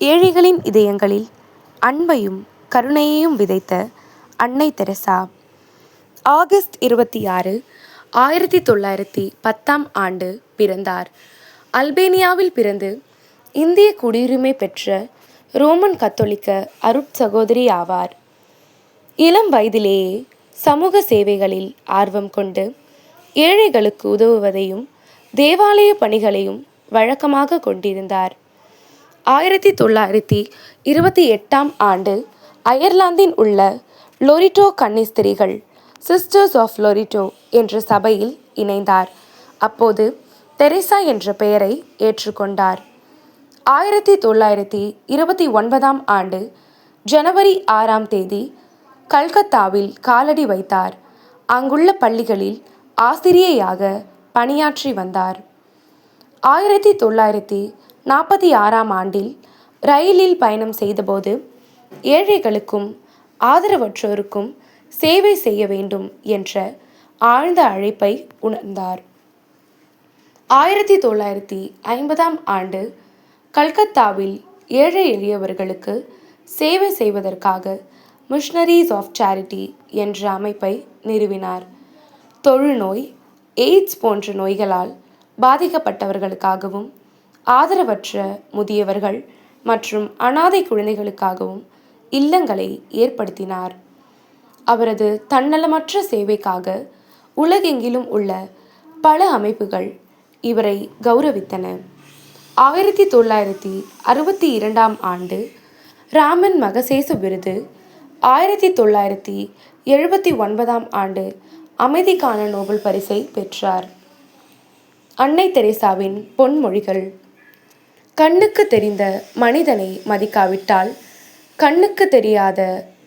ஏழைகளின் இதயங்களில் அன்பையும் கருணையையும் விதைத்த அன்னை தெரசா. ஆகஸ்ட் 26, 1910 பிறந்தார். அல்பேனியாவில் பிறந்து இந்திய குடியுரிமை பெற்ற ரோமன் கத்தோலிக்க அருட்சகோதரி ஆவார். இளம் வயதிலேயே சமூக சேவைகளில் ஆர்வம் கொண்டு ஏழைகளுக்கு உதவுவதையும் தேவாலய பணிகளையும் வழக்கமாக கொண்டிருந்தார். 1928 அயர்லாந்தின் உள்ள லொரிட்டோ கன்னிஸ்திரிகள் சிஸ்டர்ஸ் ஆஃப் லொரிட்டோ என்ற சபையில் இணைந்தார். அப்போது தெரேசா என்ற பெயரை ஏற்றுக்கொண்டார். 1929 ஜனவரி 6 கல்கத்தாவில் காலடி வைத்தார். அங்குள்ள பள்ளிகளில் ஆசிரியையாக பணியாற்றி வந்தார். 1946 ரயிலில் பயணம் செய்தபோது ஏழைகளுக்கும் ஆதரவற்றோருக்கும் சேவை செய்ய வேண்டும் என்ற ஆழ்ந்த அழைப்பை உணர்ந்தார். 1950 கல்கத்தாவில் ஏழை எளியவர்களுக்கு சேவை செய்வதற்காக மிஷனரிஸ் ஆஃப் சேரிட்டி என்ற அமைப்பை நிறுவினார். தொழுநோய், எய்ட்ஸ் போன்ற நோய்களால் பாதிக்கப்பட்டவர்களுக்காகவும் ஆதரவற்ற முதியவர்கள் மற்றும் அனாதை குழந்தைகளுக்காகவும் இல்லங்களை ஏற்படுத்தினார். அவரது தன்னலமற்ற சேவைக்காக உலகெங்கிலும் உள்ள பல அமைப்புகள் இவரை கௌரவித்தன. 1962 ராமன் மகசேசு விருது, 1979 அமைதிக்கான நோபல் பரிசை பெற்றார். அன்னை தெரேசாவின் பொன்மொழிகள். கண்ணுக்கு தெரிந்த மனிதனை மதிக்காவிட்டால் கண்ணுக்கு தெரியாத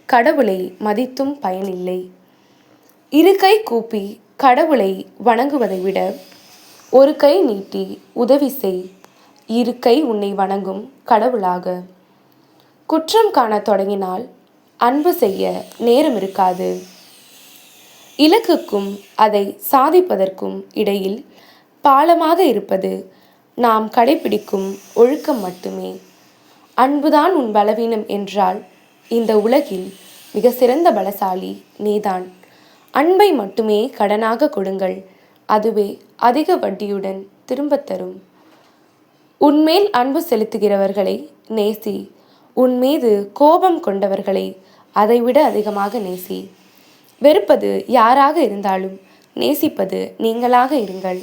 கடவுளை மதித்தும் பயனில்லை. இரு கை கூப்பி கடவுளை வணங்குவதை விட ஒரு கை நீட்டி உதவி செய். இரு கை உன்னை வணங்கும் கடவுளாக. குற்றம் காண தொடங்கினால் அன்பு செய்ய நேரம் இருக்காது. இலக்குக்கும் அதை சாதிப்பதற்கும் இடையில் பாலமாக இருப்பது நாம் கடைபிடிக்கும் ஒழுக்கம் மட்டுமே. அன்புதான் உன் பலவீனம் என்றால் இந்த உலகில் மிக சிறந்த பலசாலி நீதான். அன்பை மட்டுமே கடனாக கொடுங்கள், அதுவே அதிக வட்டியுடன் திரும்பத் தரும். உன்மேல் அன்பு செலுத்துகிறவர்களை நேசி, உன்மீது கோபம் கொண்டவர்களை அதைவிட அதிகமாக நேசி. வெறுப்பது யாராக இருந்தாலும் நேசிப்பது நீங்களாக இருங்கள்.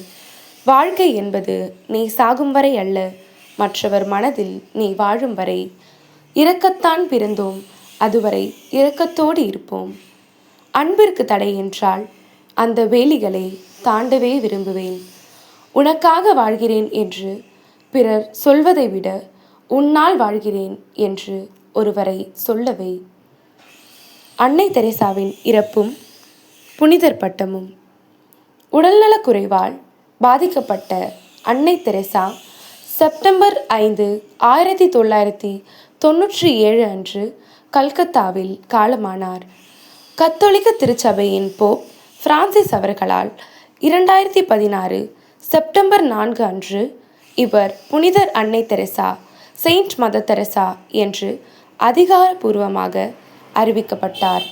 வாழ்க்கை என்பது நீ சாகும் வரை அல்ல, மற்றவர் மனதில் நீ வாழும் வரை. இரக்கத்தான் பிறந்தோம், அதுவரை இரக்கத்தோடு இருப்போம். அன்பிற்கு தடை என்றால் அந்த வேலிகளை தாண்டவே விரும்புவேன். உனக்காக வாழ்கிறேன் என்று பிறர் சொல்வதை விட உன்னால் வாழ்கிறேன் என்று ஒருவரை சொல்லவை. அன்னை தெரேசாவின் இறப்பும் புனிதர் பட்டமும். உடல்நலக் குறைவால் பாதிக்கப்பட்ட அன்னை தெரேசா செப்டம்பர் 5, 1997 அன்று கல்கத்தாவில் காலமானார். கத்தோலிக்க திருச்சபையின் போப் பிரான்சிஸ் அவர்களால் 2016 செப்டம்பர் 4 அன்று இவர் புனிதர் அன்னை தெரேசா, செயின்ட் மதர் தெரேசா என்று அதிகாரப்பூர்வமாக அறிவிக்கப்பட்டார்.